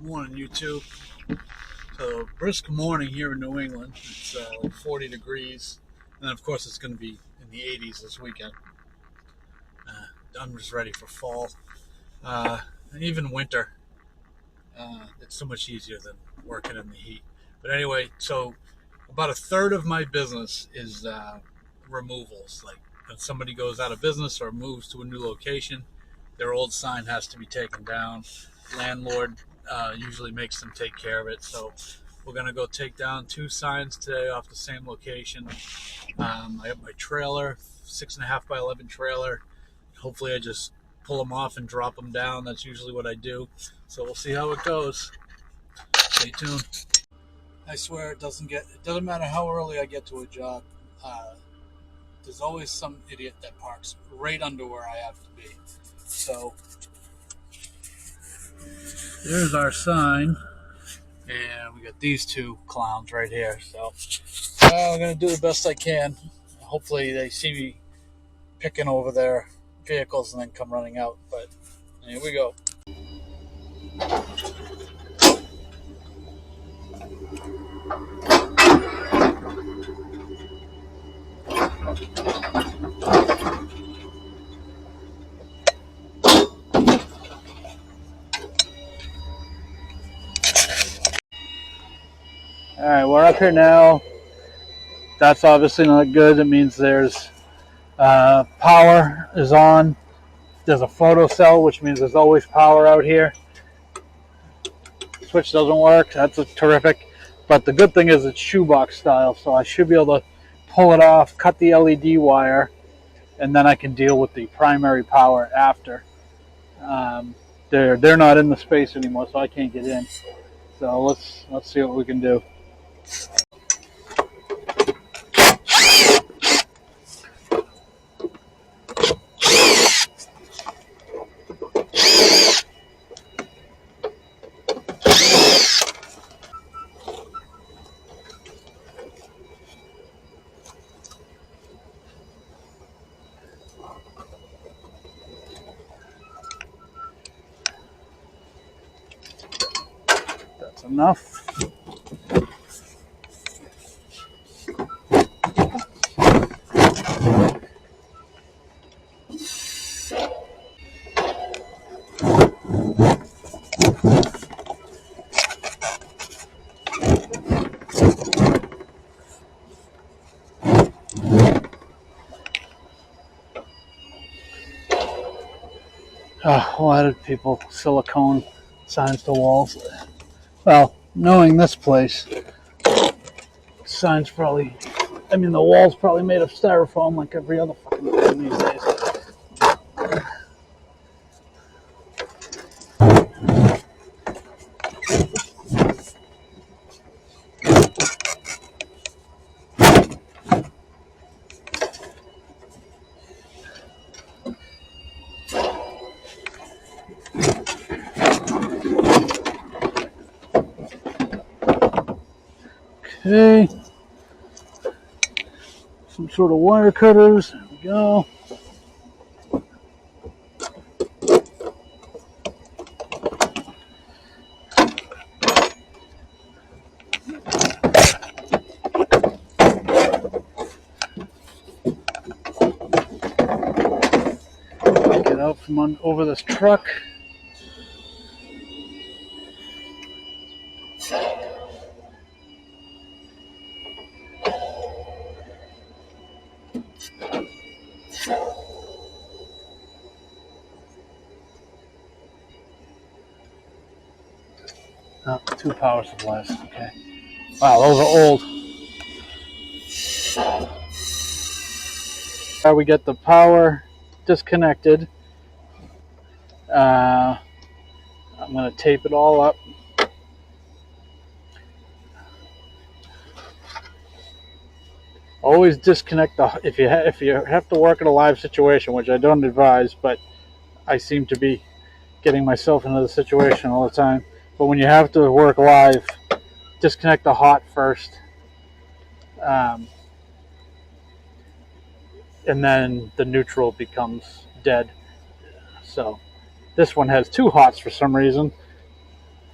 Morning, YouTube. So, brisk morning here in New England. It's like 40 degrees. And then, of course, it's going to be in the 80s this weekend. I'm just ready for fall. And even winter. It's so much easier than working in the heat. But anyway, so about a third of my business is removals. Like when somebody goes out of business or moves to a new location, their old sign has to be taken down. Landlord usually makes them take care of it. So we're gonna go take down two signs today off the same location. I have my trailer, 6.5 by 11 trailer. Hopefully, I just pull them off and drop them down. That's usually what I do. So we'll see how it goes. Stay tuned. I swear it doesn't matter how early I get to a job. Uh, there's always some idiot that parks right under where I have to be. So there's our sign, and we got these two clowns right here. So I'm gonna do the best I can. Hopefully they see me picking over their vehicles and then come running out. But here we go. All right, we're up here now. That's obviously not good. It means there's power is on. There's a photo cell, which means there's always power out here. Switch doesn't work. That's terrific. But the good thing is it's shoebox style, so I should be able to pull it off, cut the LED wire, and then I can deal with the primary power after. They're not in the space anymore, so I can't get in. So let's see what we can do. That's enough. Why did people silicone signs to walls? Well, knowing this place, signs probably, the wall's probably made of styrofoam like every other fucking thing these days. Okay. Some sort of wire cutters. There we go. Get out from over this truck. Oh, two power supplies. Okay. Wow, those are old. We get the power disconnected. I'm going to tape it all up. Always disconnect the if you have to work in a live situation, which I don't advise, but I seem to be getting myself into the situation all the time. But when you have to work live, disconnect the hot first, and then the neutral becomes dead. So this one has two hots for some reason.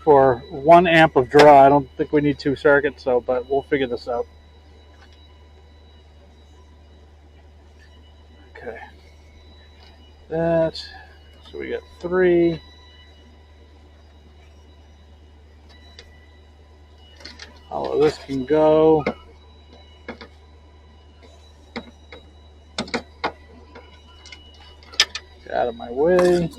for 1 amp of draw. I don't think we need 2 circuits, but we'll figure this out. Okay. So we got 3. All of this can go. Get out of my way.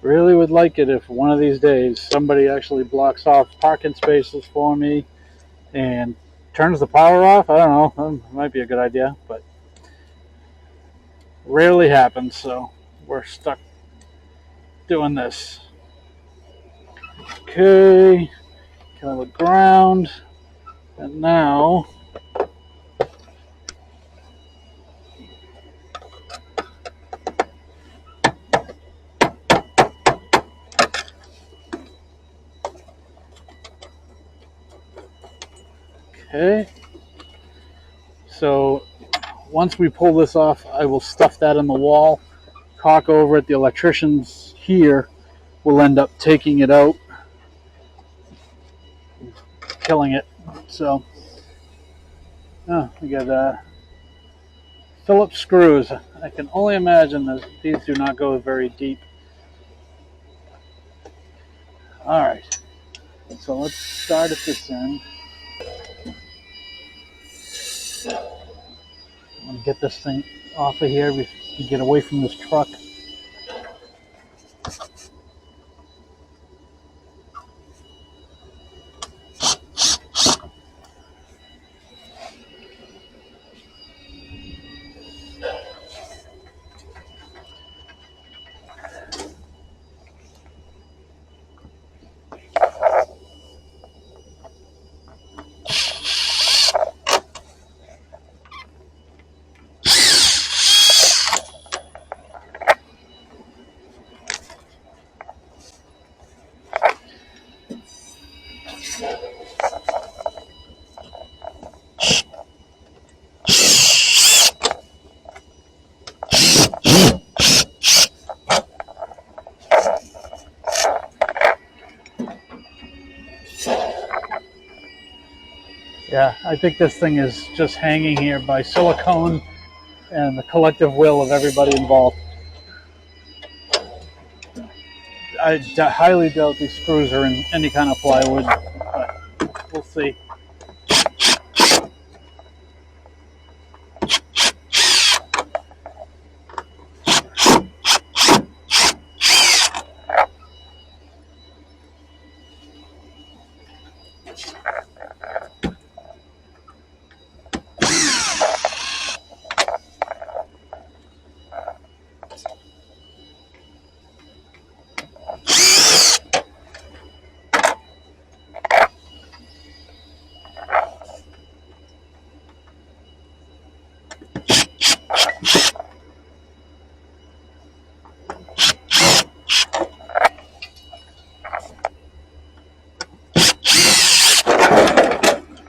Really would like it if one of these days somebody actually blocks off parking spaces for me and turns the power off. I don't know. It might be a good idea, but rarely happens, so we're stuck doing this. Okay, kill the ground, and now okay. So once we pull this off, I will stuff that in the wall, caulk over it. The electricians here will end up taking it out, killing it. So, we got Phillips screws. I can only imagine that these do not go very deep. All right, so let's start at this end. I'm gonna get this thing off of here. We can get away from this truck. Yeah, I think this thing is just hanging here by silicone and the collective will of everybody involved. I highly doubt these screws are in any kind of plywood, but we'll see.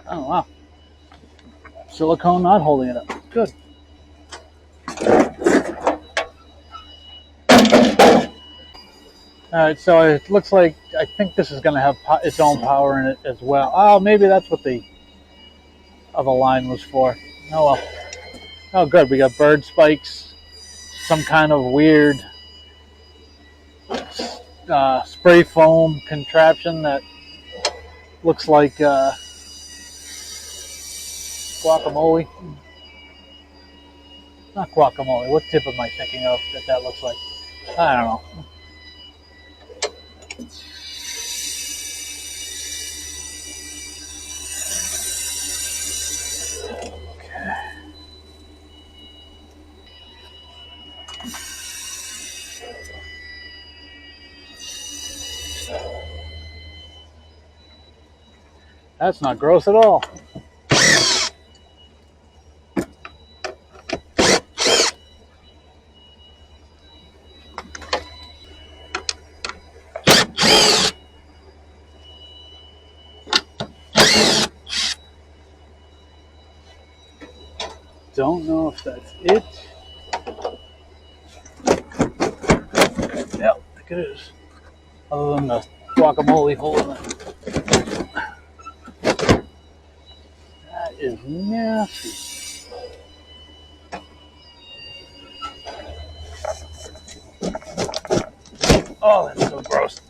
Oh, wow. Silicone not holding it up. Good. All right, so it looks like, I think this is going to have its own power in it as well. Oh, maybe that's what the other line was for. Oh, well. Oh, good. We got bird spikes, some kind of weird spray foam contraption that looks like guacamole. Not guacamole. What tip am I thinking of that looks like? I don't know. That's not gross at all. Don't know if that's it. Yeah, I think it is. Other than the guacamole hole in it. That is nasty. Oh, that's so gross.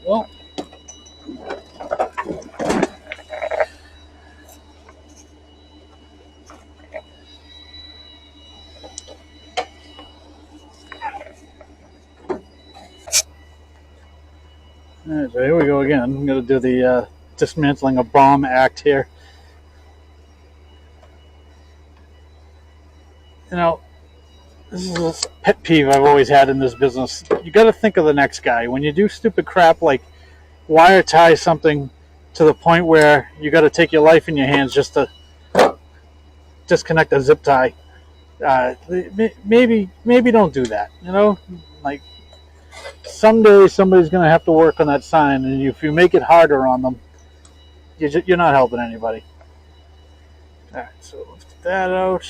Well, all right, so here we go again. I'm going to do the dismantling a bomb act here. You know, this is a pet peeve I've always had in this business. You got to think of the next guy. When you do stupid crap like wire tie something to the point where you got to take your life in your hands just to disconnect a zip tie, maybe don't do that. You know, like someday somebody's going to have to work on that sign, and if you make it harder on them, you're not helping anybody. All right, so let's get that out.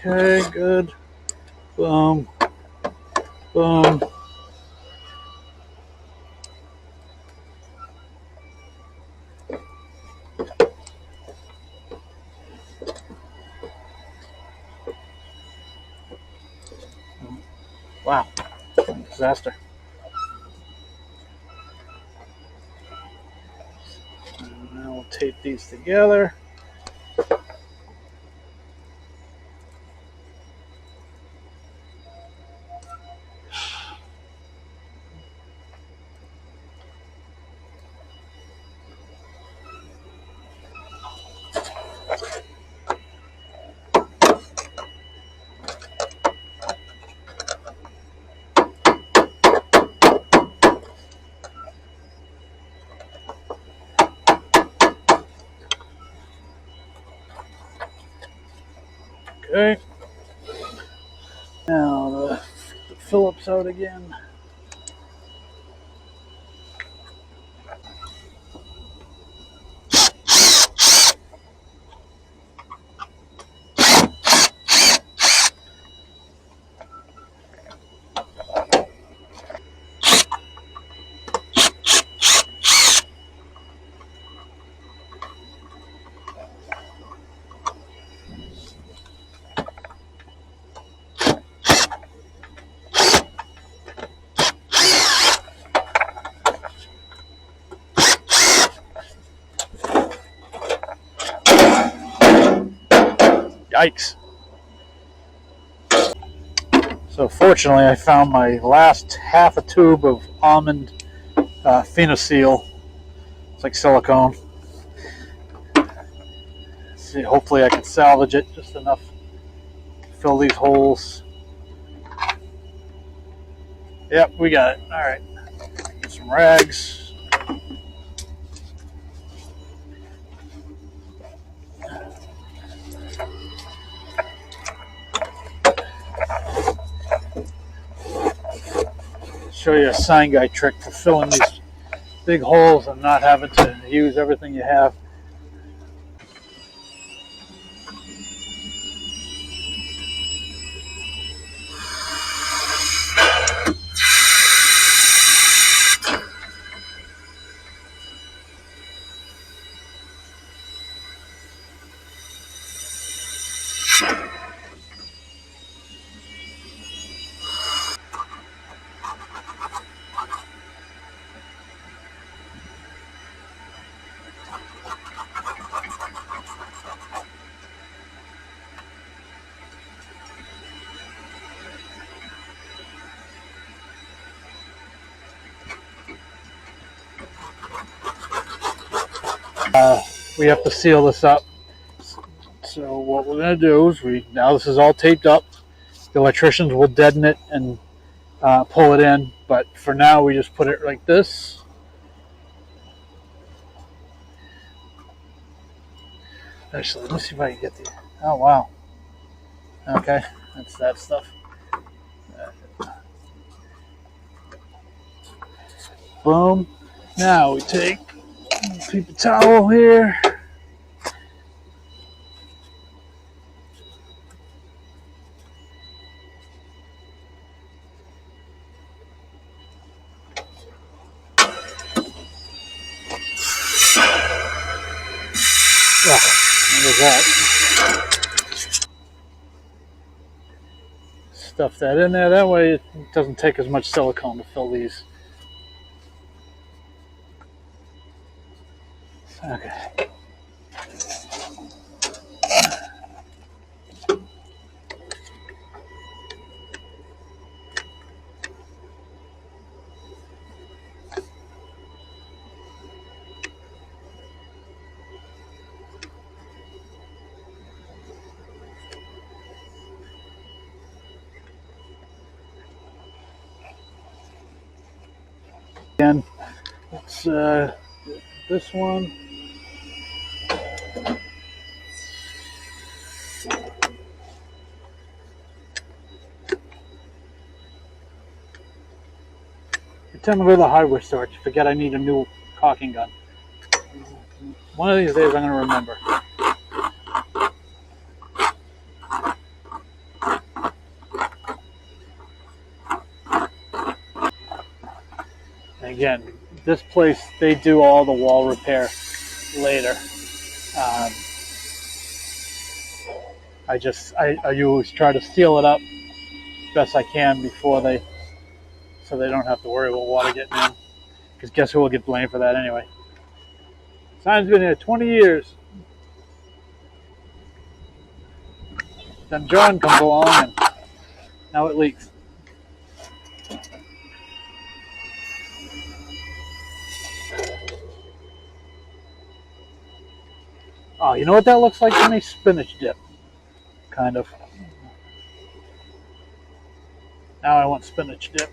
Okay, good. Boom. Boom. Wow. Disaster. And now we'll tape these together. Okay. Now the Phillips out again. Yikes. So fortunately I found my last half a tube of almond phenocil. It's like silicone. See, hopefully I can salvage it just enough to fill these holes. Yep, we got it. All right. Get some rags. Show you a sign guy trick for filling these big holes and not having to use everything you have. We have to seal this up. So what we're going to do is now this is all taped up. The electricians will deaden it and pull it in. But for now, we just put it like this. Actually, let me see if I can get the... Oh, wow. Okay, that's that stuff. Boom. Now we take a paper towel here. There's that. Stuff that in there. That way it doesn't take as much silicone to fill these. Okay. Again, it's this one. Every time I go to the hardware store, I forget I need a new caulking gun. One of these days I'm going to remember. Again, this place, they do all the wall repair later. I always try to seal it up as best I can before so they don't have to worry about water getting in. Because guess who will get blamed for that anyway? Sign's been here 20 years. Then John comes along and now it leaks. Oh, you know what that looks like to me? Spinach dip. Kind of. Now I want spinach dip.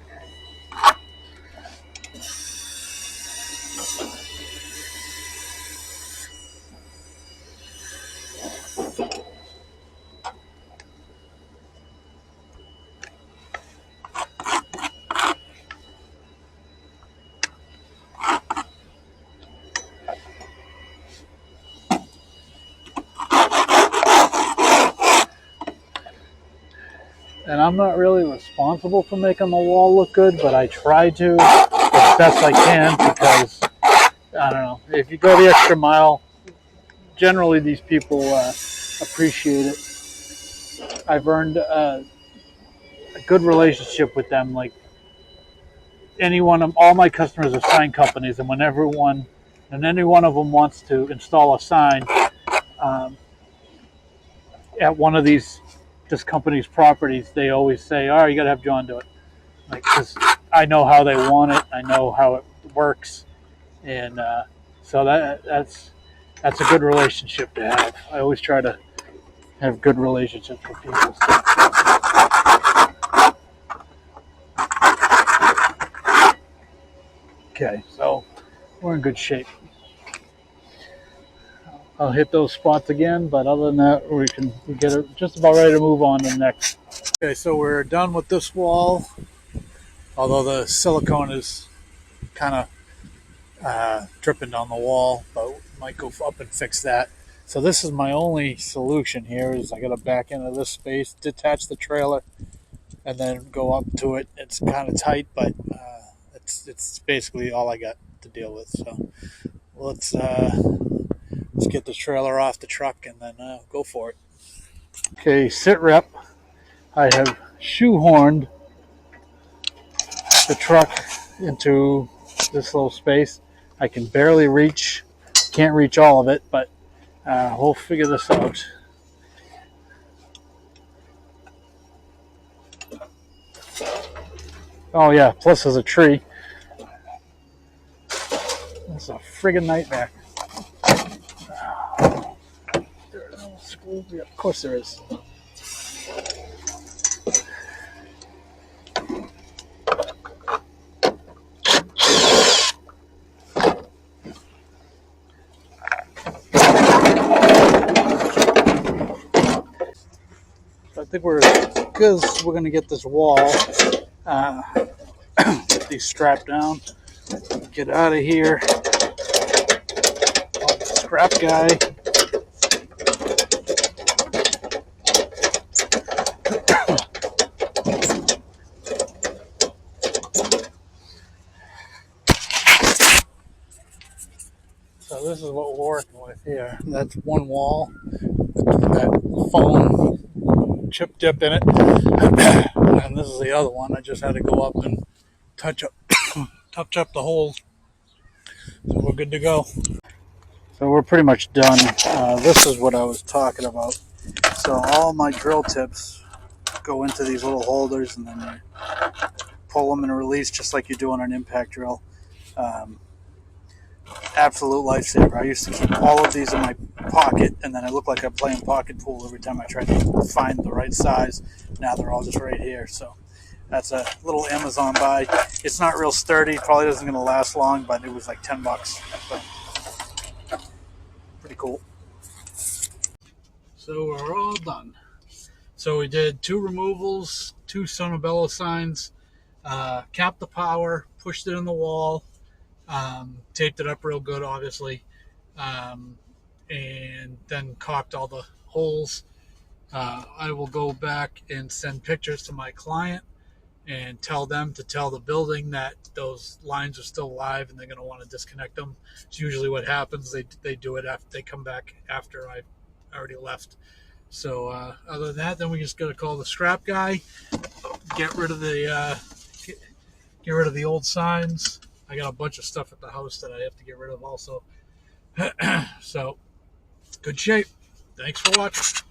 And I'm not really responsible for making the wall look good, but I try to as best I can because, I don't know, if you go the extra mile, generally these people appreciate it. I've earned a good relationship with them. Like all my customers are sign companies, and when any one of them wants to install a sign at one of this company's properties, they always say, "Oh, you got to have John do it," like because I know how they want it, I know how it works, and so that's a good relationship to have. I always try to have good relationships with people. Okay, so we're in good shape. I'll hit those spots again, but other than that, we get it just about ready to move on to the next. Okay, so we're done with this wall, although the silicone is kind of dripping on the wall, but we might go up and fix that. So this is my only solution here is I got to back into this space, detach the trailer, and then go up to it. It's kind of tight, but it's basically all I got to deal with. So let's get the trailer off the truck and then go for it. Okay, sit rep. I have shoehorned the truck into this little space. I can barely reach, can't reach all of it, but we'll figure this out. Oh yeah, plus there's a tree. It's a friggin' nightmare. Yeah, of course there is. I think we're good as we're going to get this wall, get these strapped down, get out of here. Scrap guy. So this is what we're working with here. That's one wall, that foam chip dip in it, and this is the other one. I just had to go up and touch up the holes, so we're good to go. So we're pretty much done. This is what I was talking about. So all my drill tips go into these little holders, and then you pull them and release just like you do on an impact drill. Absolute lifesaver. I used to keep all of these in my pocket, and then I look like I'm playing pocket pool every time I try to find the right size. Now they're all just right here. So that's a little Amazon buy. It's not real sturdy. Probably isn't going to last long, but it was like $10. But pretty cool. So we're all done. So we did 2 removals, 2 Sonobello signs, capped the power, pushed it in the wall, taped it up real good, obviously, and then caulked all the holes. I will go back and send pictures to my client and tell them to tell the building that those lines are still live and they're going to want to disconnect them. It's usually what happens. They do it after they come back after I already left. So other than that, then we just got to call the scrap guy, get rid of the old signs. I got a bunch of stuff at the house that I have to get rid of also. So, good shape. Thanks for watching.